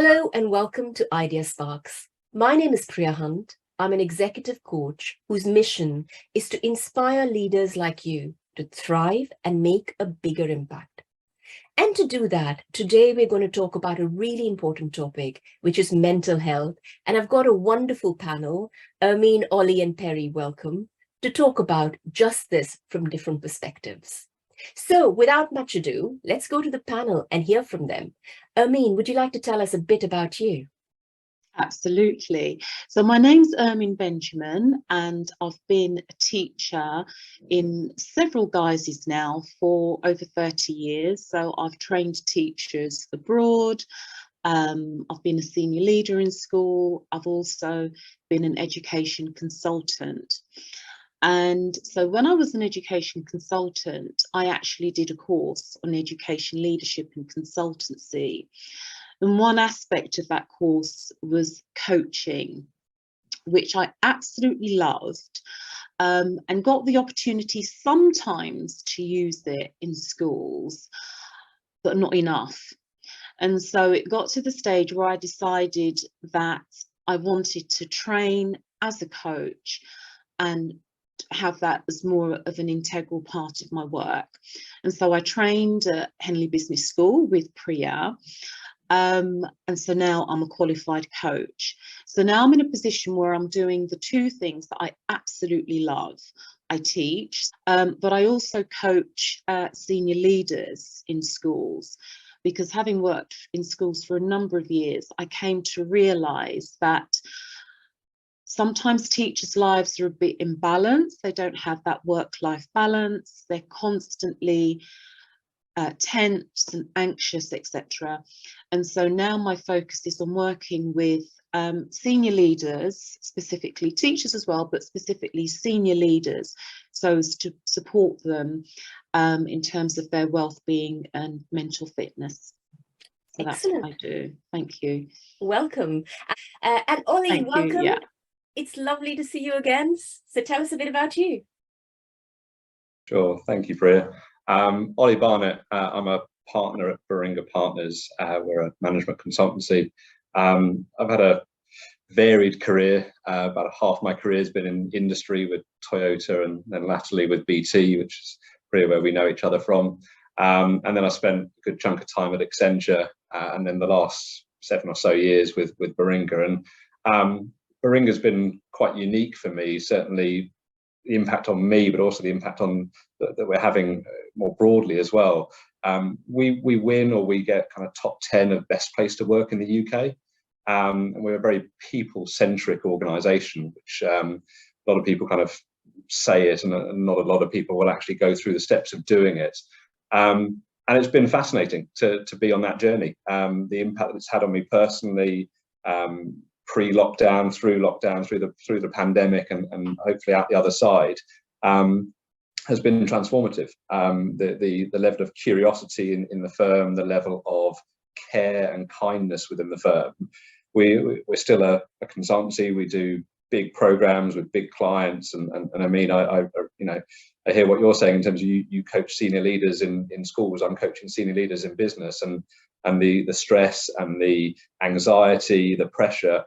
Hello and welcome to Ideasparks. My name is Priya Hunt. I'm an executive coach whose mission is to inspire leaders like you to thrive and make a bigger impact. And to do that, today we're going to talk about a really important topic, which is mental health. And I've got a wonderful panel, Ermine, Ollie and Perry, welcome, to talk about just this from different perspectives. So without much ado, let's go to the panel and hear from them. Ermine, would you like to tell us a bit about you? Absolutely. So my name's Ermine Benjamin and I've been a teacher in several guises now for over 30 years. So I've trained teachers abroad. I've been a senior leader in school. I've also been an education consultant. And so when I was an education consultant, I actually did a course on education leadership and consultancy. And one aspect of that course was coaching, which I absolutely loved, and got the opportunity sometimes to use it in schools, but not enough. And so it got to the stage where I decided that I wanted to train as a coach and have that as more of an integral part of my work. And so I trained at Henley Business School with Priya. And so now I'm a qualified coach. So now I'm in a position where I'm doing the two things that I absolutely love. I teach, but I also coach senior leaders in schools, because having worked in schools for a number of years, I came to realise that sometimes teachers' lives are a bit imbalanced. They don't have that work-life balance. They're constantly tense and anxious, etc. And so now my focus is on working with senior leaders, specifically teachers as well, but specifically senior leaders, so as to support them in terms of their well-being and mental fitness. So Excellent. that's what I do. Thank you. Welcome. And Ollie, Thank welcome. you. Yeah. It's lovely to see you again. So tell us a bit about you. Sure, thank you, Priya. Ollie Barnett, I'm a partner at Burton Partners. We're a management consultancy. I've had a varied career. About half my career has been in industry with Toyota and then latterly with BT, which is really where we know each other from. And then I spent a good chunk of time at Accenture and then the last 7 or so years with Burton. And Burton has been quite unique for me, certainly the impact on me, but also the impact on that we're having more broadly as well. We win, or we get kind of top 10 of best place to work in the UK. And we're a very people-centric organisation, which a lot of people kind of say it, and not a lot of people will actually go through the steps of doing it. And it's been fascinating to be on that journey. The impact that it's had on me personally, pre-lockdown, through the pandemic, and hopefully out the other side, has been transformative. The level of curiosity in the firm, the level of care and kindness within the firm. We're still a consultancy. We do big programs with big clients, and I mean, I hear what you're saying in terms of you coach senior leaders in schools. I'm coaching senior leaders in business, and the stress and the anxiety, the pressure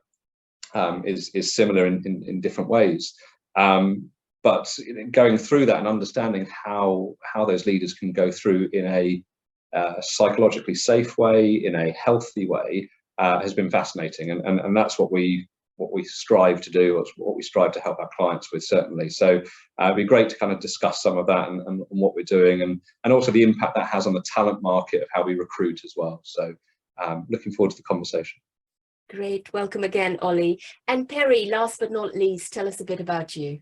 is similar in different ways. But going through that and understanding how those leaders can go through in a psychologically safe way, in a healthy way, has been fascinating, and that's what we strive to do, what we strive to help our clients with, certainly. So it'd be great to kind of discuss some of that and what we're doing, and also the impact that has on the talent market of how we recruit as well. So looking forward to the conversation. Great. Welcome again, Ollie. And Perry, last but not least, tell us a bit about you.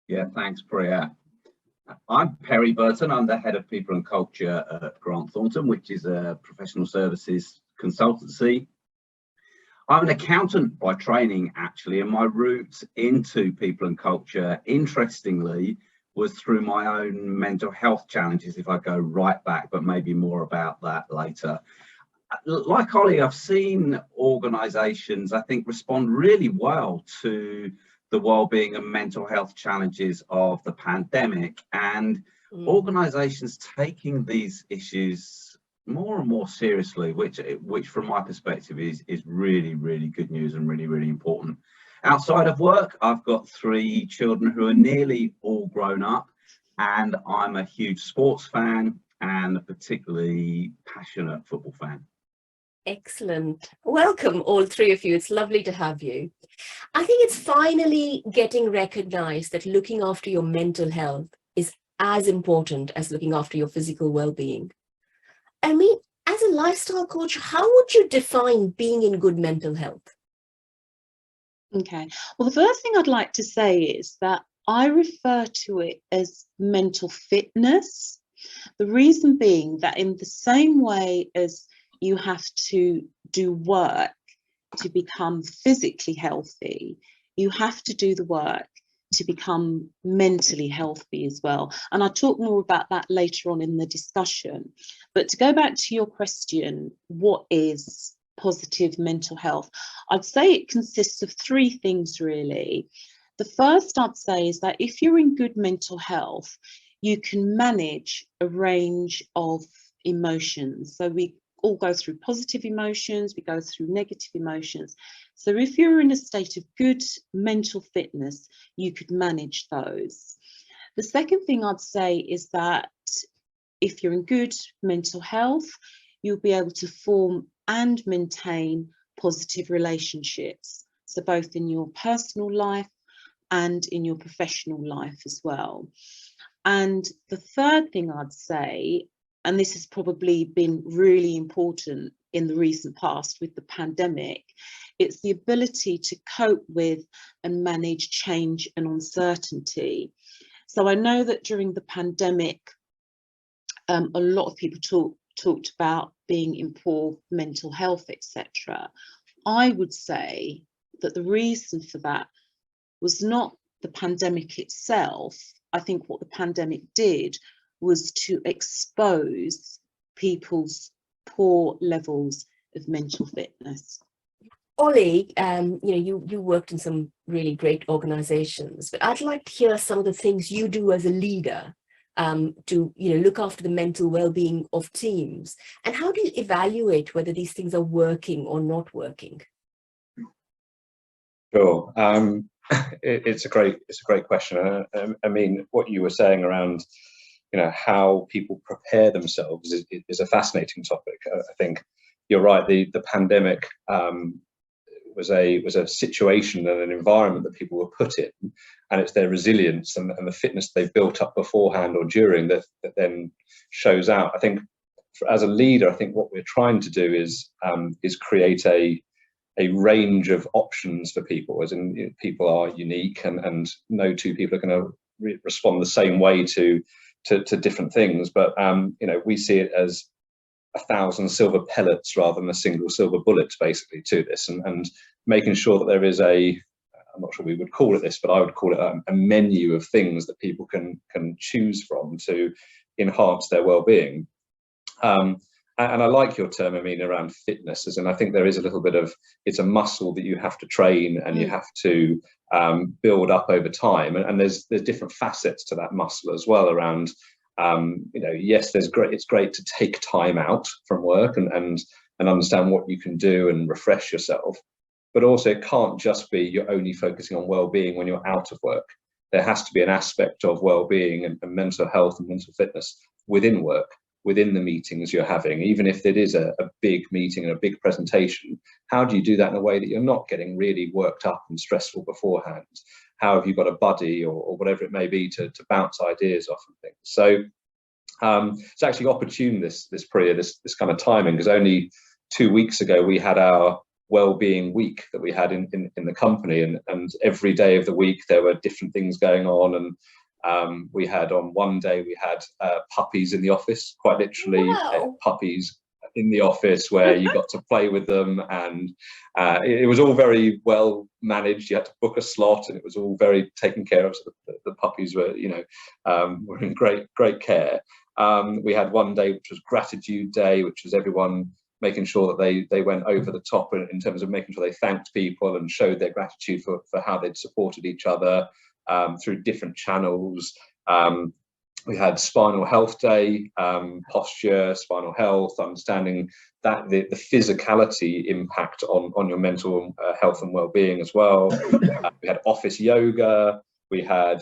Yeah, thanks, Priya. I'm Perry Burton. I'm the head of people and culture at Grant Thornton, which is a professional services consultancy. I'm an accountant by training, actually, and my route into people and culture, interestingly, was through my own mental health challenges, if I go right back, but maybe more about that later. Like Ollie, I've seen organisations, I think, respond really well to the well-being and mental health challenges of the pandemic, and organisations taking these issues more and more seriously, which from my perspective is really, really good news and really, really important. Outside of work, I've got 3 children who are nearly all grown up, and I'm a huge sports fan and a particularly passionate football fan. Excellent. Welcome, all 3 of you. It's lovely to have you. I think it's finally getting recognized that looking after your mental health is as important as looking after your physical well-being. I mean, as a lifestyle coach, how would you define being in good mental health? Okay, well, the first thing I'd like to say is that I refer to it as mental fitness. The reason being that in the same way as you have to do work to become physically healthy, you have to do the work to become mentally healthy as well. And I'll talk more about that later on in the discussion. But to go back to your question, what is positive mental health? I'd say it consists of 3 things really. The first I'd say is that if you're in good mental health, you can manage a range of emotions. So we all go through positive emotions, we go through negative emotions. So if you're in a state of good mental fitness, you could manage those. The second thing I'd say is that if you're in good mental health, you'll be able to form and maintain positive relationships. So both in your personal life and in your professional life as well. And the third thing I'd say, and this has probably been really important in the recent past with the pandemic, it's the ability to cope with and manage change and uncertainty. So I know that during the pandemic, a lot of people talked about being in poor mental health, etc. I would say that the reason for that was not the pandemic itself. I think what the pandemic did was to expose people's poor levels of mental fitness. Ollie, you worked in some really great organizations, but I'd like to hear some of the things you do as a leader to look after the mental well-being of teams. And how do you evaluate whether these things are working or not working? Sure. It's a great question. I mean, what you were saying around how people prepare themselves is a fascinating topic. I think you're right. The pandemic was a situation and an environment that people were put in, and it's their resilience and the fitness they've built up beforehand or during that then shows out. I think as a leader, I think what we're trying to do is create a range of options for people, as in people are unique and no 2 people are going to respond the same way to different things, but we see it as 1,000 silver pellets rather than a single silver bullet basically to this, and making sure that there is I'm not sure we would call it this, but I would call it a menu of things that people can choose from to enhance their well-being. And I like your term, Ermine, around fitness, and I think there is a little bit of, it's a muscle that you have to train and you have to build up over time, and there's different facets to that muscle as well around, yes, it's great to take time out from work and understand what you can do and refresh yourself, but also it can't just be you're only focusing on well-being when you're out of work. There has to be an aspect of well-being and mental health and mental fitness within work, within the meetings you're having, even if it is a big meeting and a big presentation. How do you do that in a way that you're not getting really worked up and stressful beforehand? How have you got a buddy or whatever it may be to bounce ideas off and things? So it's actually opportune, this Priya, this kind of timing, because only 2 weeks ago we had our well-being week that we had in the company, and every day of the week there were different things going on, and we had on one day we had puppies in the office, quite literally. Wow. Puppies in the office where you got to play with them, and it was all very well managed. You had to book a slot and it was all very taken care of, so the puppies were were in great care. We had one day which was gratitude day, which was everyone making sure that they went over the top in terms of making sure they thanked people and showed their gratitude for how they'd supported each other through different channels. We had Spinal Health Day, posture, spinal health, understanding that the physicality impact on your mental health and well-being as well. We had office yoga. We had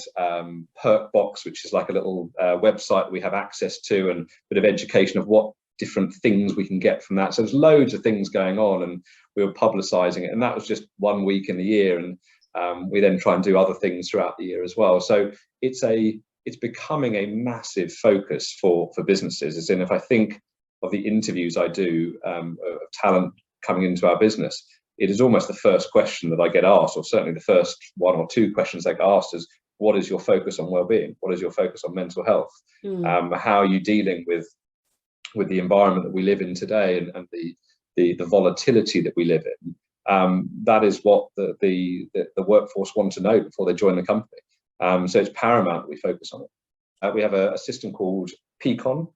Perk Box, which is like a little website we have access to, and a bit of education of what different things we can get from that. So there's loads of things going on, and we were publicising it. And that was just 1 week in the year, and we then try and do other things throughout the year as well. So it's becoming a massive focus for businesses. As in, if I think of the interviews I do of talent coming into our business, it is almost the first question that I get asked, or certainly the first 1 or 2 questions I get asked is, what is your focus on well-being? What is your focus on mental health? How are you dealing with the environment that we live in today, and the volatility that we live in? That is what the workforce want to know before they join the company. So it's paramount that we focus on it. We have a system called Peakon.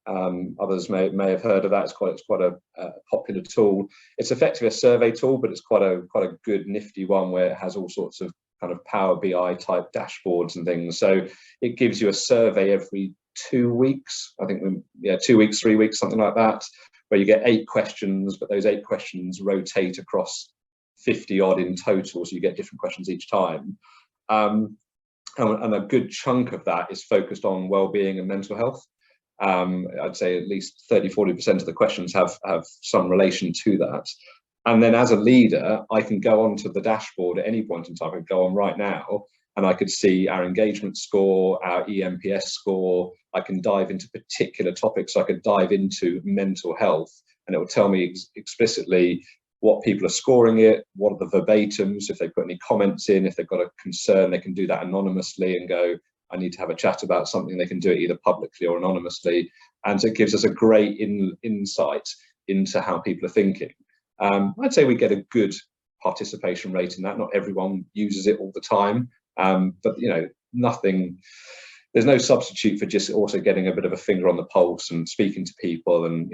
Others may have heard of that. It's quite a popular tool. It's effectively a survey tool, but it's quite a good nifty one, where it has all sorts of kind of Power BI type dashboards and things. So it gives you a survey every 2 weeks. I think 2 weeks, 3 weeks, something like that, where you get 8 questions, but those 8 questions rotate across 50 odd in total, so you get different questions each time. And a good chunk of that is focused on well-being and mental health. I'd say at least 30–40% of the questions have some relation to that. And then as a leader, I can go onto the dashboard at any point in time. I could go on right now, and I could see our engagement score, our EMPS score. I can dive into particular topics. So I could dive into mental health, and it will tell me explicitly what people are scoring it, what are the verbatims, if they put any comments in, if they've got a concern, they can do that anonymously and go, I need to have a chat about something. They can do it either publicly or anonymously. And so it gives us a great insight into how people are thinking. I'd say we get a good participation rate in that. Not everyone uses it all the time, but there's no substitute for just also getting a bit of a finger on the pulse and speaking to people, and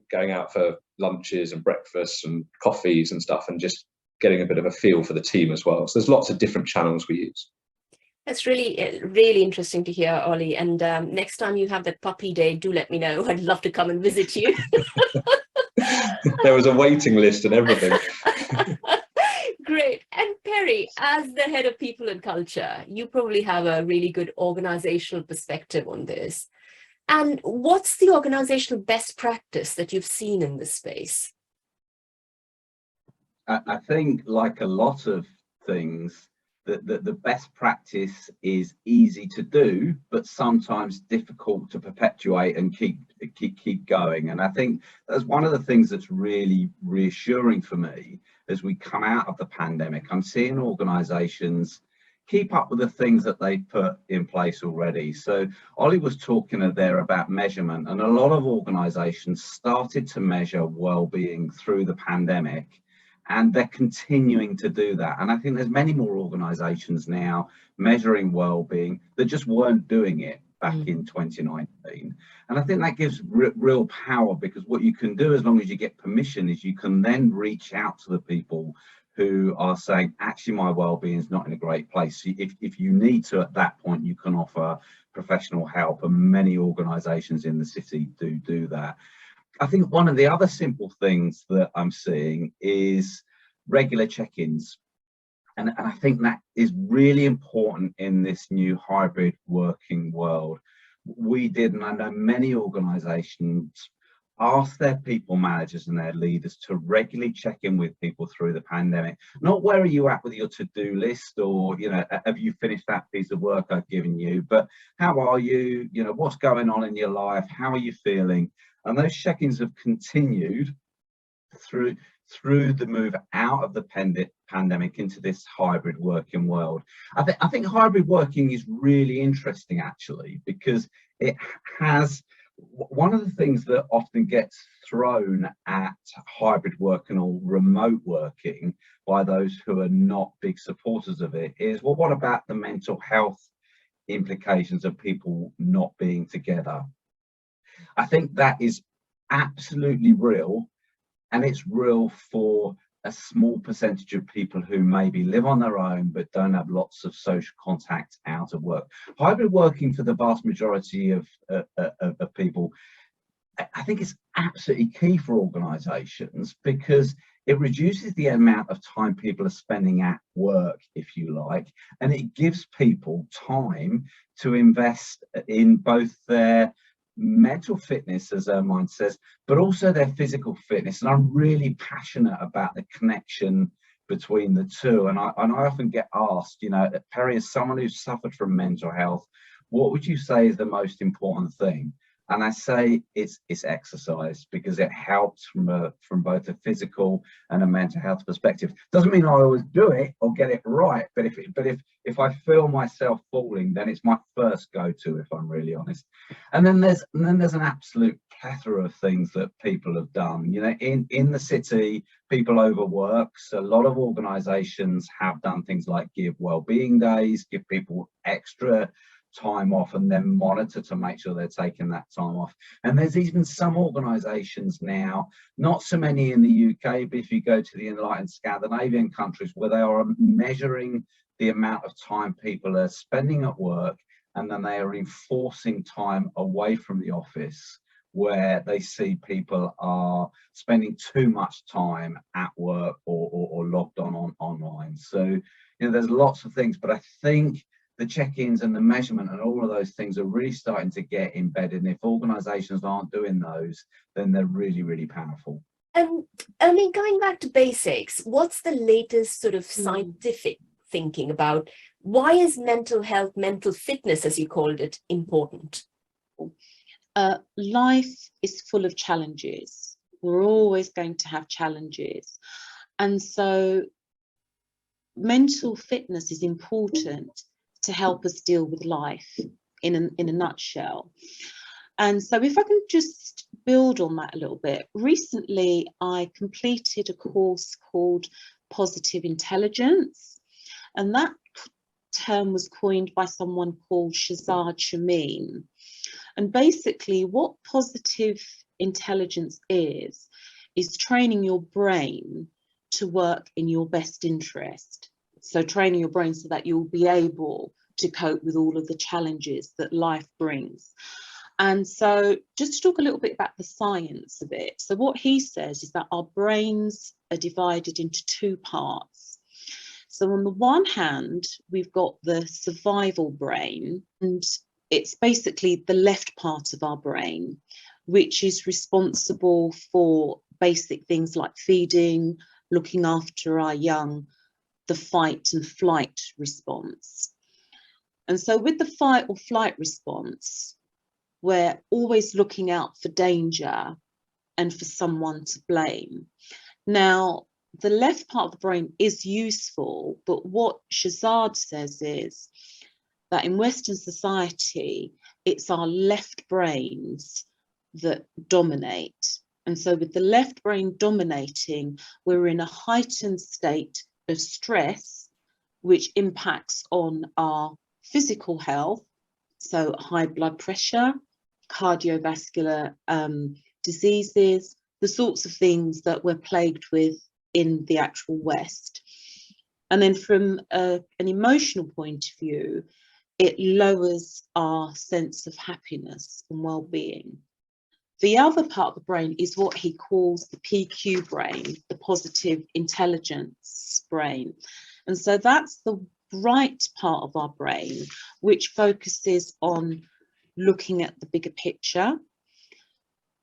going out for lunches and breakfasts and coffees and stuff, and just getting a bit of a feel for the team as well. So there's lots of different channels we use. That's really interesting to hear, Ollie. And next time you have that puppy day, do let me know. I'd love to come and visit you. There was a waiting list and everything. Great. And Perry, as the head of people and culture, you probably have a really good organizational perspective on this. And what's the organizational best practice that you've seen in this space? I think, like a lot of things, the best practice is easy to do, but sometimes difficult to perpetuate and keep going. And I think that's one of the things that's really reassuring for me as we come out of the pandemic. I'm seeing organizations keep up with the things that they've put in place already. So Ollie was talking there about measurement, and a lot of organizations started to measure well-being through the pandemic, and they're continuing to do that. And I think there's many more organizations now measuring well-being that just weren't doing it back in 2019. And I think that gives real power, because what you can do, as long as you get permission, is you can then reach out to the people who are saying, actually, my well-being is not in a great place. If you need to, at that point, you can offer professional help, and many organizations in the city do that. I think one of the other simple things that I'm seeing is regular check-ins. And I think that is really important in this new hybrid working world. We did, and I know many organizations, ask their people managers and their leaders to regularly check in with people through the pandemic. Not where are you at with your to-do list, or have you finished that piece of work I've given you, but how are you, what's going on in your life, how are you feeling? And those check-ins have continued through the move out of the pandemic into this hybrid working world. I think hybrid working is really interesting, actually, because it has one of the things that often gets thrown at hybrid working or remote working by those who are not big supporters of it is, well, what about the mental health implications of people not being together? I think that is absolutely real, and it's real for a small percentage of people who maybe live on their own but don't have lots of social contact out of work. Hybrid working for the vast majority of people, I think, is absolutely key for organisations, because it reduces the amount of time people are spending at work, if you like, and it gives people time to invest in both their mental fitness, as Ermine says, but also their physical fitness. And I'm really passionate about the connection between the two. And I often get asked, you know, Perry, as someone who's suffered from mental health, what would you say is the most important thing? And I say it's exercise, because it helps from both a physical and a mental health perspective. Doesn't mean I always do it or get it right, but if I feel myself falling, then it's my first go-to, if I'm really honest. And then there's an absolute plethora of things that people have done. You know, in the city, people overwork. So a lot of organisations have done things like give wellbeing days, give people extra time off, and then monitor to make sure they're taking that time off. And there's even some organisations now, not so many in the UK, but if you go to the enlightened Scandinavian countries, where they are measuring the amount of time people are spending at work, and then they are enforcing time away from the office, where they see people are spending too much time at work or logged on online. So, you know, there's lots of things, but I think the check-ins and the measurement and all of those things are really starting to get embedded. And if organisations aren't doing those, then they're really, really powerful. I mean, going back to basics, what's the latest sort of scientific thinking about why is mental health, mental fitness, as you called it, important? Life is full of challenges. We're always going to have challenges. And so mental fitness is important to help us deal with life in a nutshell. And so if I can just build on that a little bit, recently I completed a course called Positive Intelligence, and that term was coined by someone called Shazad Shamin. And basically what positive intelligence is training your brain to work in your best interest. So training your brain so that you'll be able to cope with all of the challenges that life brings. And so just to talk a little bit about the science of it. So what he says is that our brains are divided into two parts. So on the one hand, we've got the survival brain, and it's basically the left part of our brain, which is responsible for basic things like feeding, looking after our young, the fight and flight response. And so with the fight or flight response, we're always looking out for danger and for someone to blame. Now, the left part of the brain is useful, but what Shazad says is that in Western society, it's our left brains that dominate. And so with the left brain dominating, we're in a heightened state of stress, which impacts on our physical health, so high blood pressure, cardiovascular diseases, the sorts of things that we're plagued with in the actual West. And then from an emotional point of view, it lowers our sense of happiness and well-being. The other part of the brain is what he calls the PQ brain, the positive intelligence brain. And so that's the right part of our brain, which focuses on looking at the bigger picture,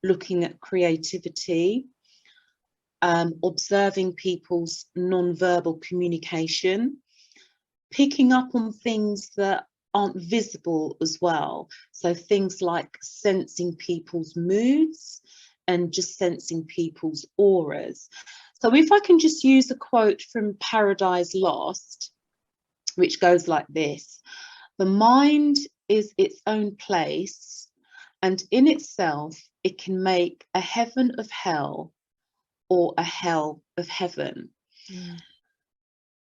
looking at creativity, observing people's non-verbal communication, picking up on things that aren't visible as well. So things like sensing people's moods and just sensing people's auras. So if I can just use a quote from Paradise Lost, which goes like this: the mind is its own place, and in itself it can make a heaven of hell or a hell of heaven.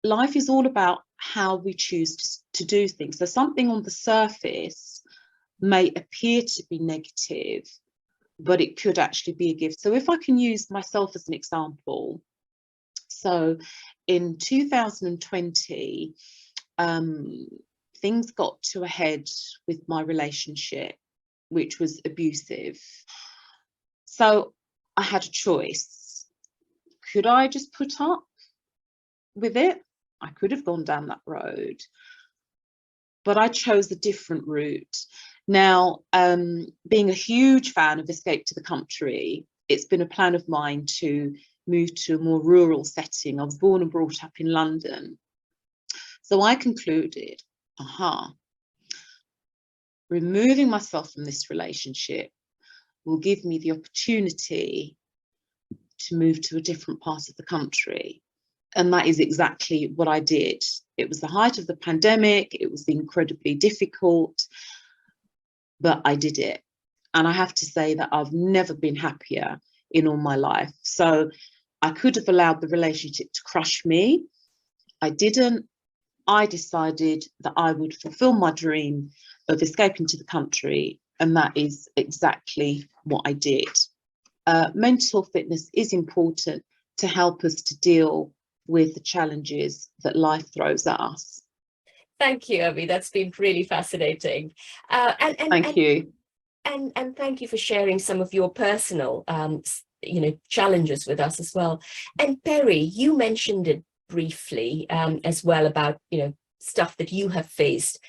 Life is all about how we choose to do things. So something on the surface may appear to be negative, but it could actually be a gift. So if I can use myself as an example, So in 2020, things got to a head with my relationship, which was abusive. So I had a choice. Could I just put up with it? I could have gone down that road, but I chose a different route. Now, being a huge fan of Escape to the Country, it's been a plan of mine to move to a more rural setting. I was born and brought up in London. So I concluded, removing myself from this relationship will give me the opportunity to move to a different part of the country. And that is exactly what I did. It was the height of the pandemic. It was incredibly difficult, but I did it. And I have to say that I've never been happier in all my life. So I could have allowed the relationship to crush me. I didn't. I decided that I would fulfill my dream of escaping to the country, and that is exactly what I did. Mental fitness is important to help us to deal with the challenges that life throws at us. Thank you, Abby. That's been really fascinating. Thank you. And thank you for sharing some of your personal, challenges with us as well. And Perry, you mentioned it briefly as well about, stuff that you have faced.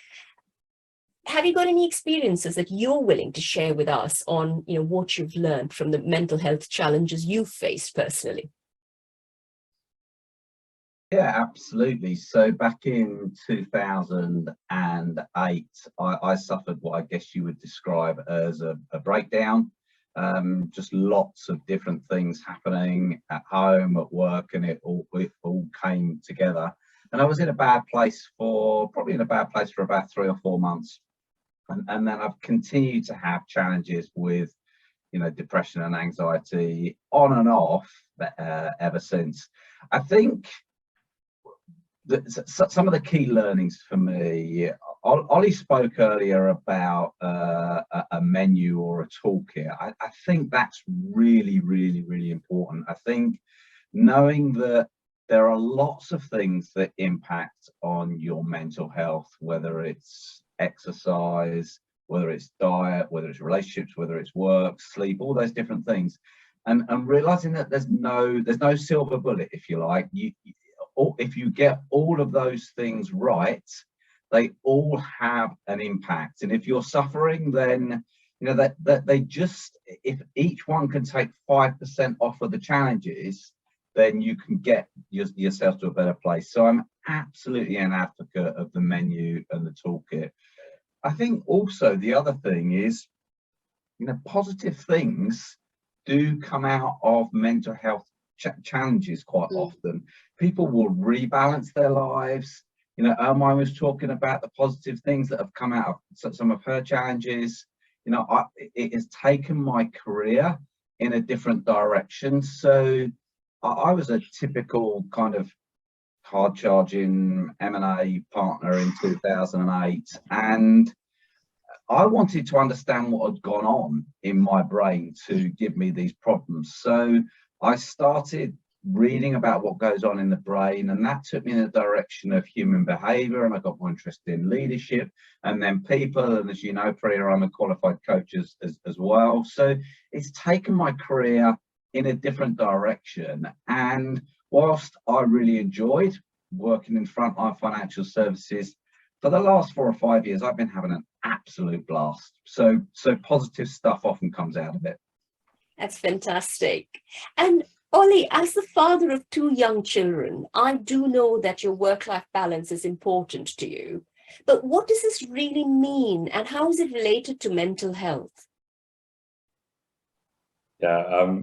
Have you got any experiences that you're willing to share with us on, what you've learned from the mental health challenges you've faced personally? Yeah, absolutely. So back in 2008, I suffered what I guess you would describe as a breakdown. Just lots of different things happening at home, at work, and it all came together. And I was in a bad place for about 3 or 4 months. And then I've continued to have challenges with, depression and anxiety on and off ever since. I think some of the key learnings for me, Ollie spoke earlier about a menu or a toolkit. I think that's really, really, really important. I think knowing that there are lots of things that impact on your mental health, whether it's exercise, whether it's diet, whether it's relationships, whether it's work, sleep, all those different things, and realizing that there's no silver bullet, if you like. If you get all of those things right, they all have an impact. And if you're suffering, then that they just, if each one can take 5% off of the challenges, then you can get yourself to a better place. So I'm absolutely an advocate of the menu and the toolkit. I think also the other thing is, positive things do come out of mental health challenges quite often. People will rebalance their lives. Ermine was talking about the positive things that have come out of some of her challenges. It has taken my career in a different direction. So I was a typical kind of hard charging M&A partner in 2008, and I wanted to understand what had gone on in my brain to give me these problems. So I started reading about what goes on in the brain, and that took me in the direction of human behavior, and I got more interested in leadership and then people. And as you know, Priya, I'm a qualified coach as well. So it's taken my career in a different direction. And whilst I really enjoyed working in frontline financial services, for the last 4 or 5 years, I've been having an absolute blast. So positive stuff often comes out of it. That's fantastic. And Ollie, as the father of 2 young children, I do know that your work-life balance is important to you. But what does this really mean, and how is it related to mental health? Yeah,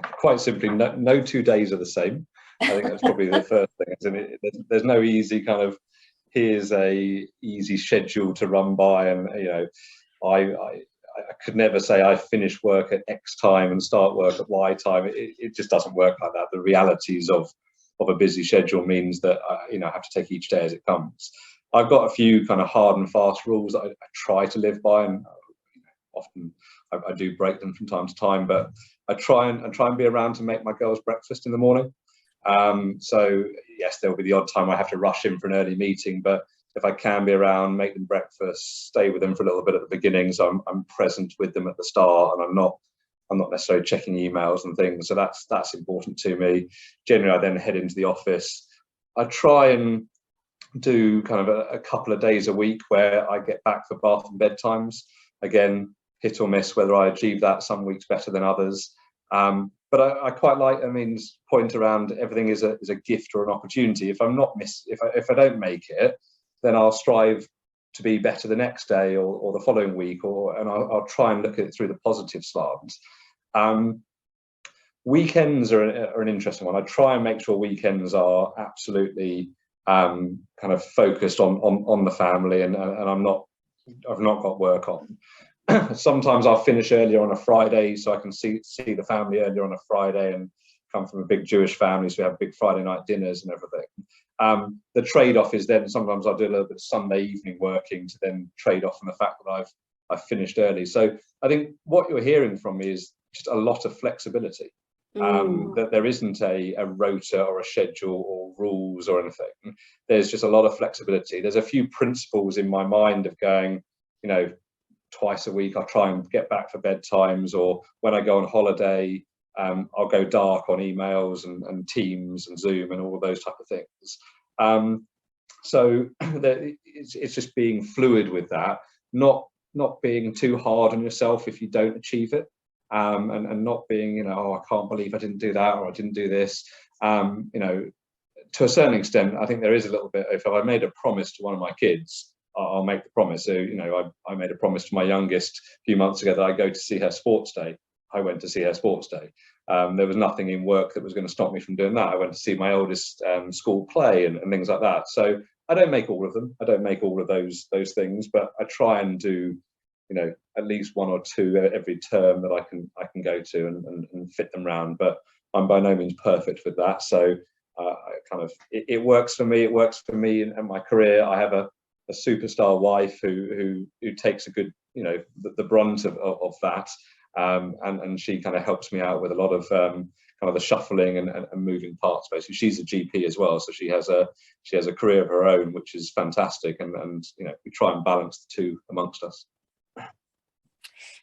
quite simply, no 2 days are the same. I think that's probably the first thing. Isn't it? There's no easy kind of, here's a easy schedule to run by, and I could never say I finish work at X time and start work at Y time. It just doesn't work like that. The realities of a busy schedule means that I have to take each day as it comes. I've got a few kind of hard and fast rules that I try to live by, and often I do break them from time to time. But I try and be around to make my girls breakfast in the morning. So yes, there'll be the odd time I have to rush in for an early meeting, but if I can be around, make them breakfast, stay with them for a little bit at the beginning, so I'm present with them at the start, and I'm not necessarily checking emails and things. So that's important to me. Generally, I then head into the office. I try and do kind of a couple of days a week where I get back for bath and bedtimes. Again, hit or miss whether I achieve that. Some weeks better than others. But I quite like Ermine's point around everything is a gift or an opportunity. If I don't make it, then I'll strive to be better the next day or the following week, and I'll try and look at it through the positive slants. Weekends are an interesting one. I try and make sure weekends are absolutely kind of focused on the family, and I've not got work on. Sometimes I'll finish earlier on a Friday so I can see the family earlier on a Friday, and come from a big Jewish family, so we have big Friday night dinners and everything. The trade-off is then sometimes I'll do a little bit of Sunday evening working to then trade off on the fact that I've finished early. So I think what you're hearing from me is just a lot of flexibility. That there isn't a rota or a schedule or rules or anything. There's just a lot of flexibility. There's a few principles in my mind of going, twice a week I'll try and get back for bedtimes, or when I go on holiday, I'll go dark on emails and Teams and Zoom and all those type of things. So it's just being fluid with that, not being too hard on yourself if you don't achieve it. And not being, I can't believe I didn't do that, or I didn't do this. To a certain extent, I think there is a little bit, if I made a promise to one of my kids, I'll make the promise. So, I made a promise to my youngest a few months ago that I go to see her sports day. I went to see her sports day. There was nothing in work that was going to stop me from doing that. I went to see my oldest school play and things like that. So I don't make all of them. I don't make all of those things, but I try and do at least one or two every term that I can go to and fit them round. But I'm by no means perfect with that. So it works for me. It works for me and my career. I have a superstar wife who takes a good, the brunt of that. And she kind of helps me out with a lot of kind of the shuffling and moving parts. Basically, she's a GP as well, so she has a career of her own, which is fantastic. And we try and balance the two amongst us.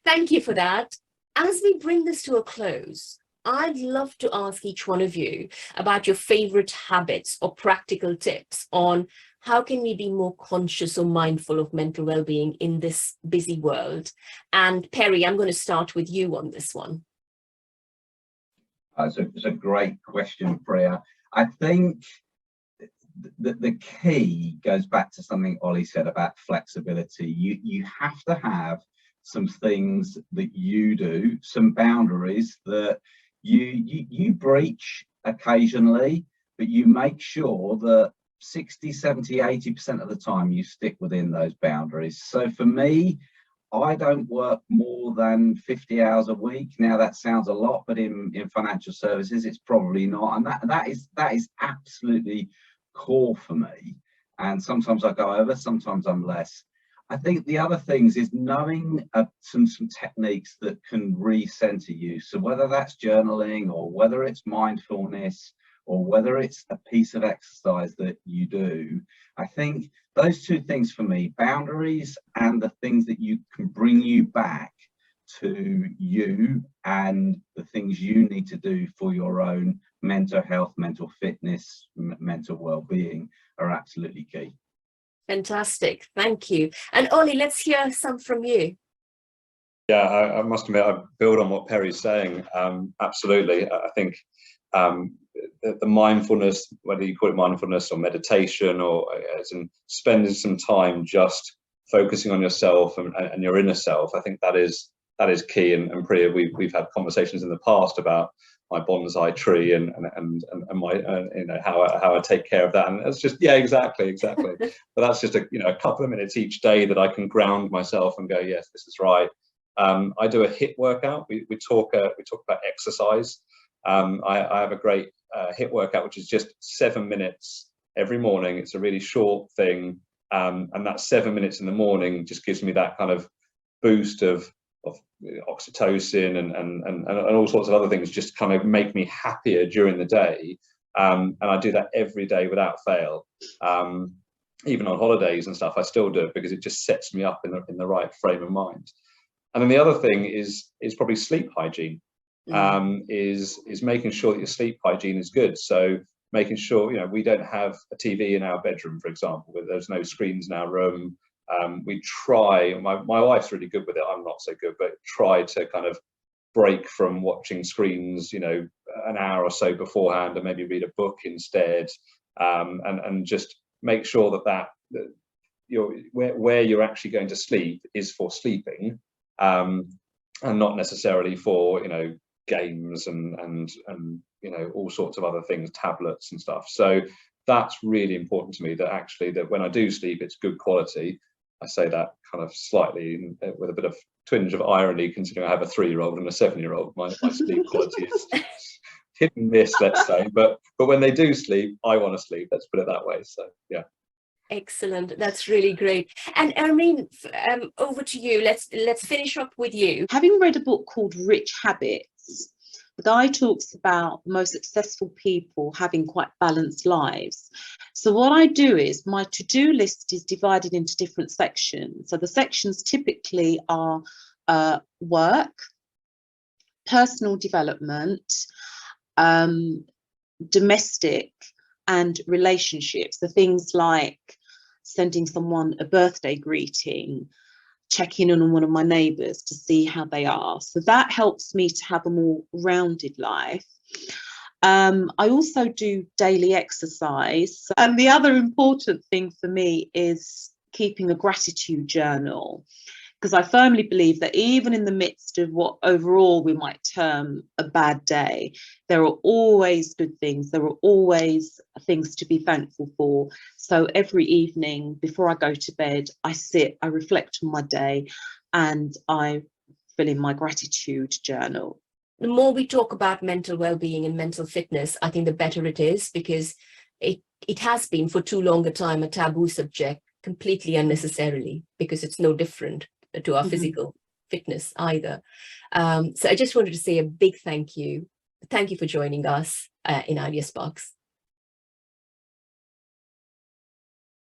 Thank you for that. As we bring this to a close, I'd love to ask each one of you about your favorite habits or practical tips on how can we be more conscious or mindful of mental well-being in this busy world. And Perry, I'm going to start with you on this one. It's a great question, Priya. I think the key goes back to something Ollie said about flexibility. You have to have some things that you do, some boundaries that you breach occasionally, but you make sure that 60, 70, 80% of the time you stick within those boundaries. So for me, I don't work more than 50 hours a week. Now that sounds a lot, but in financial services, it's probably not. And that is absolutely core for me. And sometimes I go over, sometimes I'm less. I think the other things is knowing some techniques that can recenter you. So whether that's journaling, or whether it's mindfulness, or whether it's a piece of exercise that you do, I think those two things for me, boundaries and the things that you can bring you back to you and the things you need to do for your own mental health, mental fitness, mental well-being are absolutely key. Fantastic, thank you. And Ollie, let's hear some from you. Yeah, I must admit, I build on what Perry's saying. Absolutely, I think the mindfulness, whether you call it mindfulness or meditation, or as in spending some time just focusing on yourself and your inner self, I think that is key. And Priya, we've had conversations in the past about my bonsai tree and my how I take care of that, and it's just exactly. But that's just a couple of minutes each day that I can ground myself and go, yes, this is right. I do a HIIT workout. We talk about exercise. I have a great HIIT workout which is just 7 minutes every morning. It's a really short thing, and that 7 minutes in the morning just gives me that kind of boost of oxytocin and all sorts of other things, just kind of make me happier during the day. And I do that every day without fail. Even on holidays and stuff, I still do it because it just sets me up in the right frame of mind. And then the other thing is probably sleep hygiene. Is making sure that your sleep hygiene is good. So making sure, you know, we don't have a TV in our bedroom, for example, where there's no screens in our room. We try, my wife's really good with it, I'm not so good, but try to kind of break from watching screens, you know, an hour or so beforehand, and maybe read a book instead, and just make sure that where you're actually going to sleep is for sleeping, and not necessarily for, you know, games and you know, all sorts of other things, tablets and stuff. So that's really important to me, that actually that when I do sleep, it's good quality. I say that kind of slightly with a bit of twinge of irony, considering I have a 3-year-old and a 7-year-old. My sleep quality is hit and miss, let's say, but when they do sleep, I want to sleep, let's put it that way. So yeah. Excellent. That's really great. And Ermine, over to you. Let's finish up with you. Having read a book called Rich Habits, the guy talks about the most successful people having quite balanced lives. So what I do is my to-do list is divided into different sections. So the sections typically are work, personal development, domestic, and relationships. The things like sending someone a birthday greeting, checking in on one of my neighbours to see how they are. So that helps me to have a more rounded life. I also do daily exercise. And the other important thing for me is keeping a gratitude journal, because I firmly believe that even in the midst of what overall we might term a bad day, there are always good things. There are always things to be thankful for. So every evening before I go to bed, I sit, I reflect on my day, and I fill in my gratitude journal. The more we talk about mental well-being and mental fitness, I think the better it is, because it has been for too long a time a taboo subject, completely unnecessarily, because it's no different to our physical fitness either. So I just wanted to say a big thank you. Thank you for joining us in Ideasparks.